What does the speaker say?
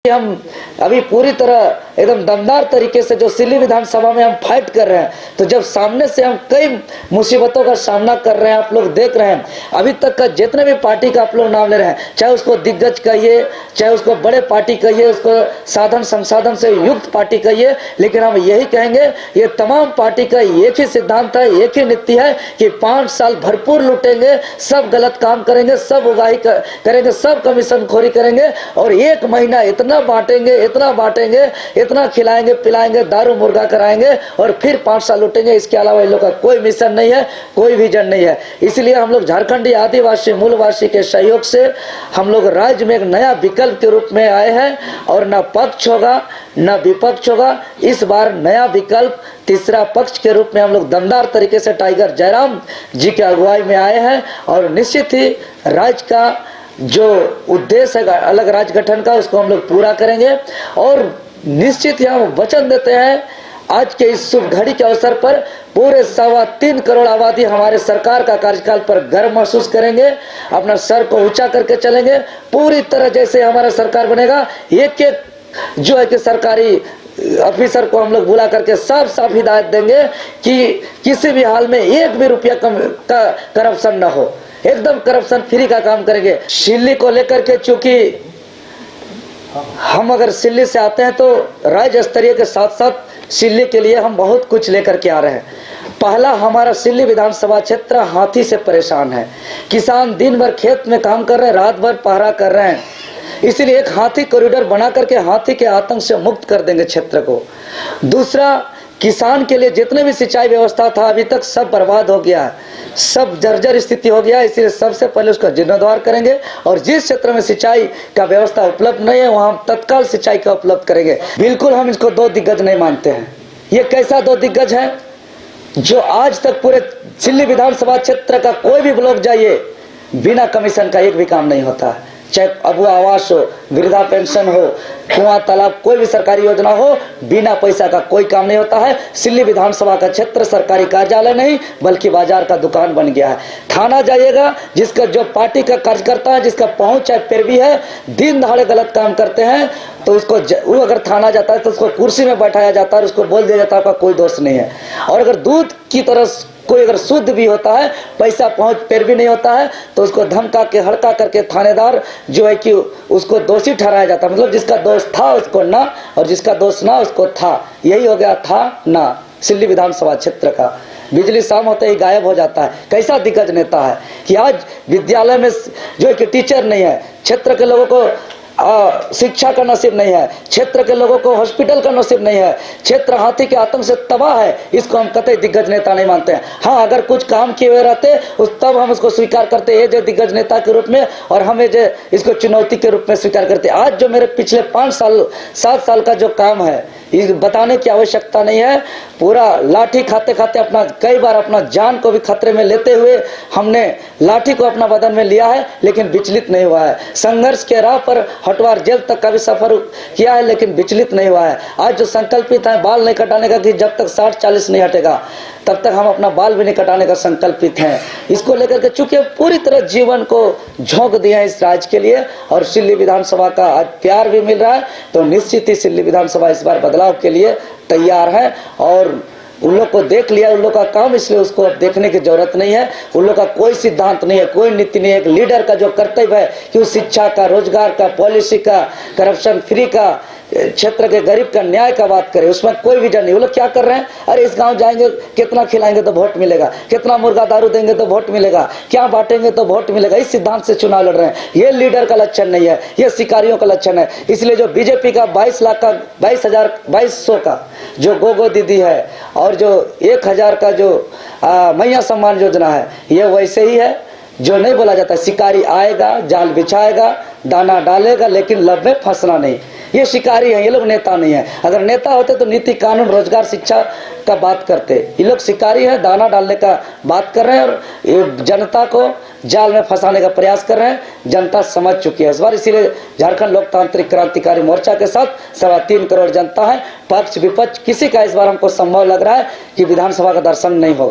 हम अभी पूरी तरह एकदम दमदार तरीके से जो सिल्ली विधानसभा में हम फाइट कर रहे हैं, तो जब सामने से हम कई मुसीबतों का सामना कर रहे हैं, आप लोग देख रहे हैं अभी तक का जितने भी पार्टी का आप लोग नाम ले रहे हैं, चाहे उसको दिग्गज कहिए, चाहे उसको बड़े पार्टी कहिए, उसको साधन संसाधन से युक्त पार्टी कहिए, लेकिन हम यही कहेंगे ये तमाम पार्टी का एक ही सिद्धांत है, एक ही नीति है कि 5 साल भरपूर लूटेंगे, सब गलत काम करेंगे, सब उगाही करेंगे, सब कमीशन खोरी करेंगे और 1 महीना इतना बांटेंगे, इतना खिलाएंगे पिलाएंगे, दारू मुर्गा कराएंगे और फिर 5 साल लूटेंगे। इसके अलावा इन लोग का कोई मिशन नहीं है, कोई विजन नहीं है। इसलिए हम लोग झारखंडी आदिवासी मूलवासी के सहयोग से हम लोग राज्य में एक नया विकल्प के रूप में आए हैं और न पक्ष होगा न विपक्ष होगा। इस बार नया विकल्प तीसरा पक्ष के रूप में हम लोग दमदार तरीके से टाइगर जयराम जी के अगुवाई में आए हैं और निश्चित ही राज्य का जो उद्देश्य है अलग राज्य गठन का, उसको हम लोग पूरा करेंगे और निश्चित ही हम वचन देते हैं आज के इस शुभ घड़ी के अवसर पर पूरे 3.25 करोड़ आबादी हमारे सरकार का कार्यकाल पर गर्व महसूस करेंगे, अपना सर को ऊंचा करके चलेंगे पूरी तरह। जैसे हमारा सरकार बनेगा, एक जो है कि सरकारी ऑफिसर को हम लोग बुला करके साफ हिदायत देंगे कि किसी भी हाल में 1 भी रुपया का करप्शन न हो, एकदम करप्शन फ्री का काम करेंगे। सिल्ली को लेकर के चूंकि हम अगर सिल्ली से आते हैं तो राज्य स्तरीय के साथ साथ सिल्ली के लिए हम बहुत कुछ लेकर के आ रहे हैं। पहला, हमारा सिल्ली विधानसभा क्षेत्र हाथी से परेशान है। किसान दिन भर खेत में काम कर रहे हैं, रात भर पहरा कर रहे हैं, इसलिए एक हाथी कॉरिडोर बना करके हाथी के आतंक से मुक्त कर देंगे क्षेत्र को। दूसरा, किसान के लिए जितने भी सिंचाई व्यवस्था था अभी तक सब बर्बाद हो गया है, सब जर्जर स्थिति हो गया है, इसलिए सबसे पहले उसका जीर्णोद्धार करेंगे और जिस क्षेत्र में सिंचाई का व्यवस्था उपलब्ध नहीं है वहां तत्काल सिंचाई का उपलब्ध करेंगे। बिल्कुल हम इसको 2 दिग्गज नहीं मानते हैं। ये कैसा 2 दिग्गज है जो आज तक पूरे सिल्ली विधानसभा क्षेत्र का कोई भी ब्लॉक जाइए बिना कमीशन का एक भी काम नहीं होता है, चाहे अबुआ आवास हो, वृद्धा पेंशन हो, कुआं तालाब, कोई भी सरकारी योजना हो, बिना पैसा का कोई काम नहीं होता है। सिल्ली विधानसभा का क्षेत्र सरकारी कार्यालय नहीं बल्कि बाजार का दुकान बन गया है। थाना जाइएगा, जिसका जो पार्टी का कार्यकर्ता है, जिसका पहुंच चाहे पैरवी है, दिन दहाड़े गलत काम करते हैं तो उसको वो अगर थाना जाता है तो उसको कुर्सी में बैठाया जाता है और उसको बोल दिया जाता है आपका कोई दोष नहीं है। और अगर दूध की तरह कोई अगर शुद्ध भी होता है, पैसा पहुंच पैर भी नहीं होता है, तो उसको धमका के हड़का करके थानेदार जो है कि उसको दोषी ठहराया जाता है। मतलब जिसका दोष था उसको ना और जिसका दोष ना उसको था, यही हो गया था ना सिल्ली विधानसभा क्षेत्र का। बिजली शाम होते ही गायब हो जाता है। कैसा दिग्गज नेता है कि आज विद्यालय में जो है कि टीचर नहीं है, क्षेत्र के लोगों को शिक्षा का नसीब नहीं है, क्षेत्र के लोगों को हॉस्पिटल का नसीब नहीं है, क्षेत्र हाथी के आतंक से तबाह है, इसको हम कतई दिग्गज नेता नहीं मानते हैं। हाँ, अगर कुछ काम किए हुए रहते तब हम उसको स्वीकार करते एज ए दिग्गज नेता के रूप में और हम इसको चुनौती के रूप में स्वीकार करते। आज जो मेरे पिछले 7 साल का जो काम है ये बताने की आवश्यकता नहीं है। पूरा लाठी खाते खाते अपना कई बार अपना जान को भी खतरे में लेते हुए हमने लाठी को अपना बदन में लिया है, लेकिन विचलित नहीं हुआ है। संघर्ष के राह पर हटवार जेल तक का भी सफर किया है, लेकिन विचलित नहीं हुआ है। आज जो संकल्पित है बाल नहीं कटाने का कि जब तक 60-40 नहीं हटेगा तब तक हम अपना बाल भी नहीं कटाने का संकल्पित हैं। इसको लेकर के चूंकि पूरी तरह जीवन को झोंक दिया है इस राज्य के लिए और सिल्ली विधानसभा का आज प्यार भी मिल रहा है, तो निश्चित ही सिल्ली विधानसभा इस बार बदलाव के लिए तैयार है। और उन लोग को देख लिया, उन लोग का काम, इसलिए उसको अब देखने की जरूरत नहीं है। उन लोग का कोई सिद्धांत नहीं है, कोई नीति नहीं है। एक लीडर का जो कर्तव्य है कि वो शिक्षा का, रोजगार का, पॉलिसी का, करप्शन फ्री का, क्षेत्र के गरीब का न्याय का बात करें, उसमें कोई विजन नहीं। वो लोग क्या कर रहे हैं, अरे इस गांव जाएंगे कितना खिलाएंगे तो वोट मिलेगा, कितना मुर्गा दारू देंगे तो वोट मिलेगा, क्या बांटेंगे तो वोट मिलेगा, इस सिद्धांत से चुनाव लड़ रहे हैं। ये लीडर का लक्षण नहीं है, ये शिकारियों का लक्षण है। इसलिए जो बीजेपी का 22,000 का जो गोगो दीदी है और जो 1,000 का जो मैया सम्मान योजना है, ये वैसे ही है जो नहीं बोला जाता। शिकारी आएगा, जाल बिछाएगा, दाना डालेगा, लेकिन लब में फंसना नहीं। ये शिकारी है, ये लोग नेता नहीं है। अगर नेता होते तो नीति, कानून, रोजगार, शिक्षा का बात करते। ये लोग शिकारी है, दाना डालने का बात कर रहे हैं और जनता को जाल में फंसाने का प्रयास कर रहे हैं। जनता समझ चुकी है इस बार, इसीलिए झारखंड लोकतांत्रिक क्रांतिकारी मोर्चा के साथ 3.25 करोड़ जनता है। पक्ष विपक्ष किसी का इस बार हमको संभव लग रहा है कि विधानसभा का दर्शन नहीं होगा।